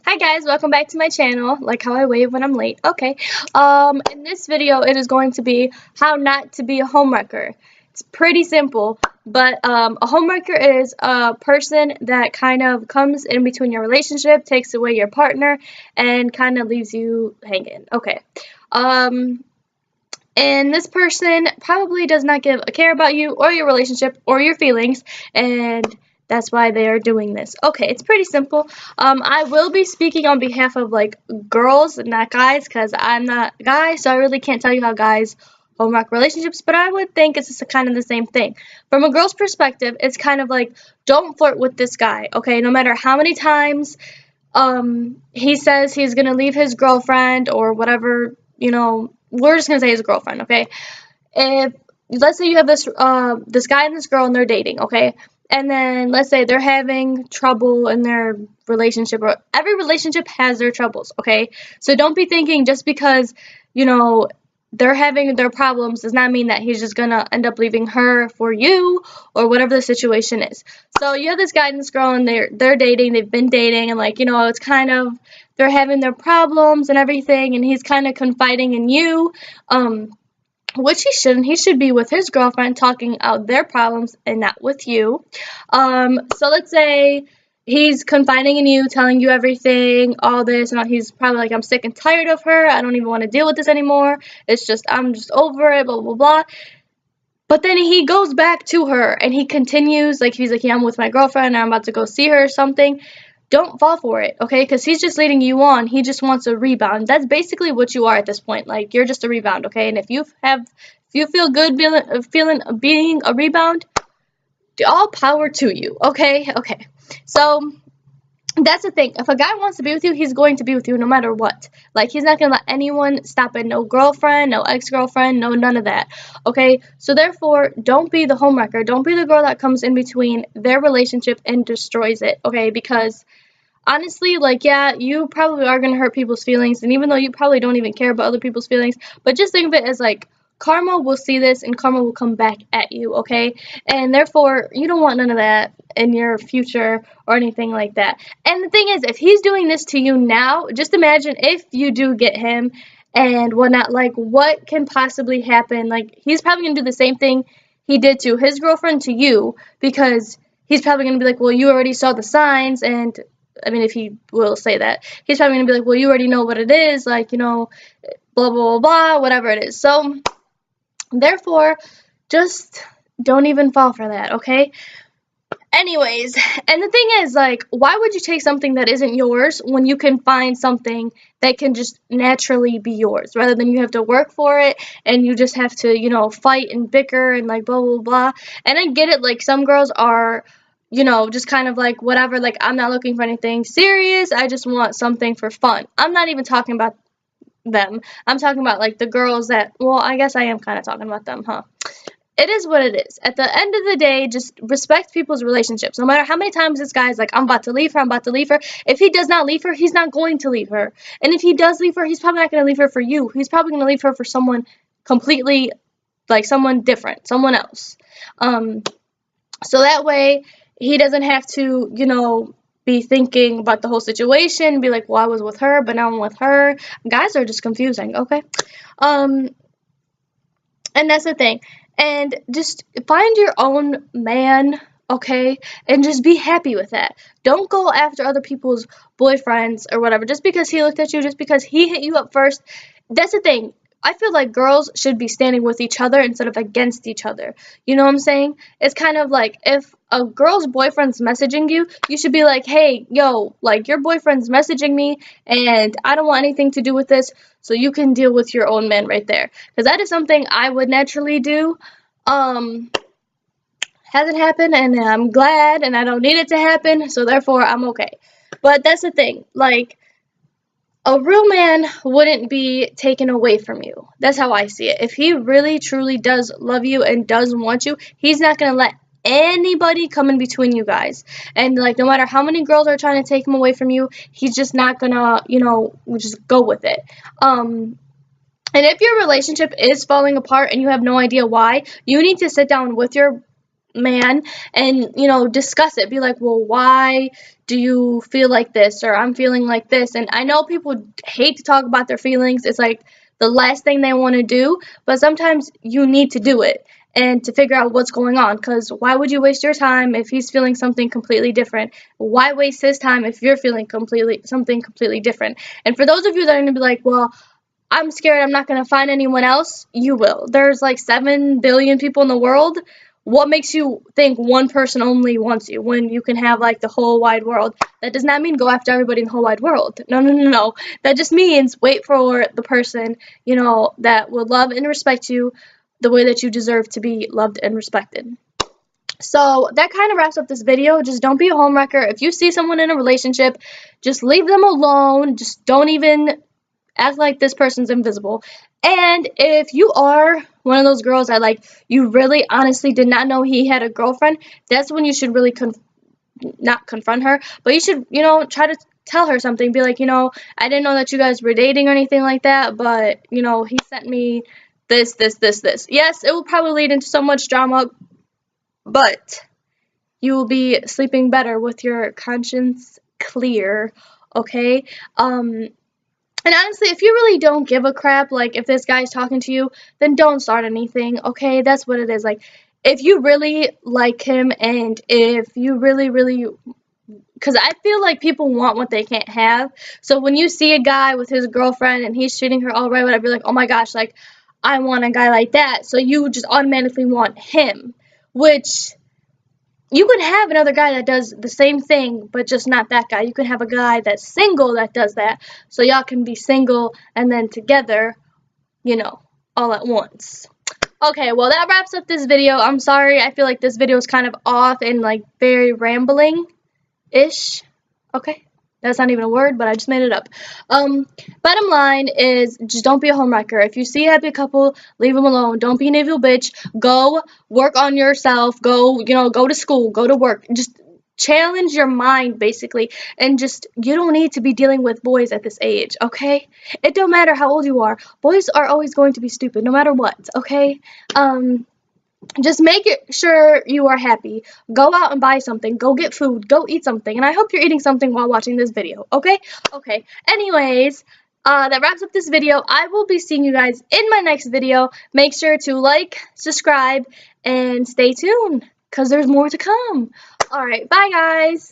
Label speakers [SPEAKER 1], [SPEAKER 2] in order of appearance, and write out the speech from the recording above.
[SPEAKER 1] Hi guys, welcome back to my channel. Like how I wave when I'm late. Okay. In this video it is going to be how not to be a homewrecker. It's pretty simple, but a homewrecker is a person that kind of comes in between your relationship, takes away your partner, and kind of leaves you hanging. Okay. Um, and this person probably does not give a care about you or your relationship or your feelings, and that's why they are doing this. Okay, it's pretty simple. I will be speaking on behalf of like girls, not guys, because I'm not a guy, so I really can't tell you how guys homework relationships, but I would think it's just kind of the same thing. From a girl's perspective, it's kind of like, don't flirt with this guy, okay? No matter how many times he says he's gonna leave his girlfriend or whatever, we're just gonna say his girlfriend, okay? If let's say you have this guy and this girl and they're dating, okay? And then let's say they're having trouble in their relationship, or every relationship has their troubles, okay? So don't be thinking just because, you know, they're having their problems does not mean that he's just gonna end up leaving her for you or whatever the situation is. So you have this guy and this girl and they're dating, they've been dating, and like, it's kind of they're having their problems and everything, and he's kind of confiding in you. Which he shouldn't. He should be with his girlfriend talking out their problems and not with you. So let's say he's confiding in you, telling you everything, all this, and he's probably like, I'm sick and tired of her. I don't even want to deal with this anymore. I'm just over it, blah, blah, blah. But then he goes back to her and he continues, like, he's like, yeah, I'm with my girlfriend and I'm about to go see her or something. Don't fall for it, okay? Because he's just leading you on. He just wants a rebound. That's basically what you are at this point. Like, you're just a rebound, okay? And if you feel good feeling being a rebound, all power to you, okay? Okay. So that's the thing. If a guy wants to be with you, he's going to be with you no matter what. Like, he's not going to let anyone stop it. No girlfriend, no ex-girlfriend, no none of that. Okay? So, therefore, don't be the homewrecker. Don't be the girl that comes in between their relationship and destroys it. Okay? Because, honestly, like, yeah, you probably are going to hurt people's feelings. And even though you probably don't even care about other people's feelings, but just think of it as, like, karma will see this and karma will come back at you, okay? And therefore, you don't want none of that in your future or anything like that. And the thing is, if he's doing this to you now, just imagine if you do get him and whatnot, like, what can possibly happen? Like, he's probably going to do the same thing he did to his girlfriend to you, because he's probably going to be like, well, you already saw the signs, and I mean, if he will say that, he's probably going to be like, well, you already know what it is, like, blah, blah, blah, blah, whatever it is. So, therefore, just don't even fall for that, okay? Anyways, and the thing is, like, why would you take something that isn't yours when you can find something that can just naturally be yours, rather than you have to work for it and you just have to, fight and bicker and like blah, blah, blah. And I get it, like, some girls are, just kind of like, whatever, like, I'm not looking for anything serious, I just want something for fun. I'm not even talking about them. I'm talking about, like, the girls that, well, I guess I am kind of talking about them, huh? It is what it is. At the end of the day, just respect people's relationships. No matter how many times this guy's like, I'm about to leave her, I'm about to leave her. If he does not leave her, he's not going to leave her. And if he does leave her, he's probably not going to leave her for you. He's probably going to leave her for someone completely, like, someone different, someone else. So that way, he doesn't have to, be thinking about the whole situation, be like, well, I was with her, but now I'm with her. Guys are just confusing, okay? And that's the thing. And just find your own man, okay? And just be happy with that. Don't go after other people's boyfriends or whatever. Just because he looked at you, just because he hit you up first. That's the thing. I feel like girls should be standing with each other instead of against each other. You know what I'm saying? It's kind of like, if a girl's boyfriend's messaging you, you should be like, hey, yo, like, your boyfriend's messaging me and I don't want anything to do with this, so you can deal with your own man right there. Because that is something I would naturally do. Hasn't happened, and I'm glad, and I don't need it to happen, so therefore I'm okay. But that's the thing, like, a real man wouldn't be taken away from you. That's how I see it. If he really, truly does love you and does want you, he's not going to let anybody come in between you guys. And, like, no matter how many girls are trying to take him away from you, he's just not going to, just go with it. And if your relationship is falling apart and you have no idea why, you need to sit down with your man and, you know, discuss it. Be like, well, why do you feel like this? Or I'm feeling like this. And I know people hate to talk about their feelings. It's like the last thing they want to do, but sometimes you need to do it and to figure out what's going on, because why would you waste your time if he's feeling something completely different? Why waste his time if you're feeling something completely different? And for those of you that are going to be like, well, I'm scared I'm not going to find anyone else, you will. There's like 7 billion people in the world. What makes you think one person only wants you when you can have like the whole wide world? That does not mean go after everybody in the whole wide world. No, no, no, no. That just means wait for the person, you know, that will love and respect you the way that you deserve to be loved and respected. So that kind of wraps up this video. Just don't be a homewrecker. If you see someone in a relationship, just leave them alone. Just don't even act like this person's invisible. And if you are one of those girls that, like, you really honestly did not know he had a girlfriend, that's when you should really not confront her, but you should, you know, try to tell her something. Be like, you know, I didn't know that you guys were dating or anything like that, but, you know, he sent me this. Yes, it will probably lead into so much drama, but you will be sleeping better with your conscience clear, okay? And honestly, if you really don't give a crap, like if this guy's talking to you, then don't start anything, okay? That's what it is. Like, if you really like him and if you really, really, because I feel like people want what they can't have. So when you see a guy with his girlfriend and he's treating her all right, whatever, you're like, oh my gosh, like, I want a guy like that. So you just automatically want him, which you could have another guy that does the same thing, but just not that guy. You could have a guy that's single that does that, so y'all can be single and then together, you know, all at once. Okay, well, that wraps up this video. I'm sorry, I feel like this video is kind of off and, like, very rambling-ish. Okay? That's not even a word, but I just made it up. Bottom line is, just don't be a homewrecker. If you see a happy couple, leave them alone. Don't be an evil bitch. Go work on yourself. Go, you know, go to school. Go to work. Just challenge your mind, basically. And just, you don't need to be dealing with boys at this age, okay? It don't matter how old you are. Boys are always going to be stupid, no matter what, okay? Just make it sure you are happy. Go out and buy something. Go get food. Go eat something. And I hope you're eating something while watching this video, okay? Okay. Anyways, that wraps up this video. I will be seeing you guys in my next video. Make sure to like, subscribe, and stay tuned, because there's more to come. Alright, bye guys!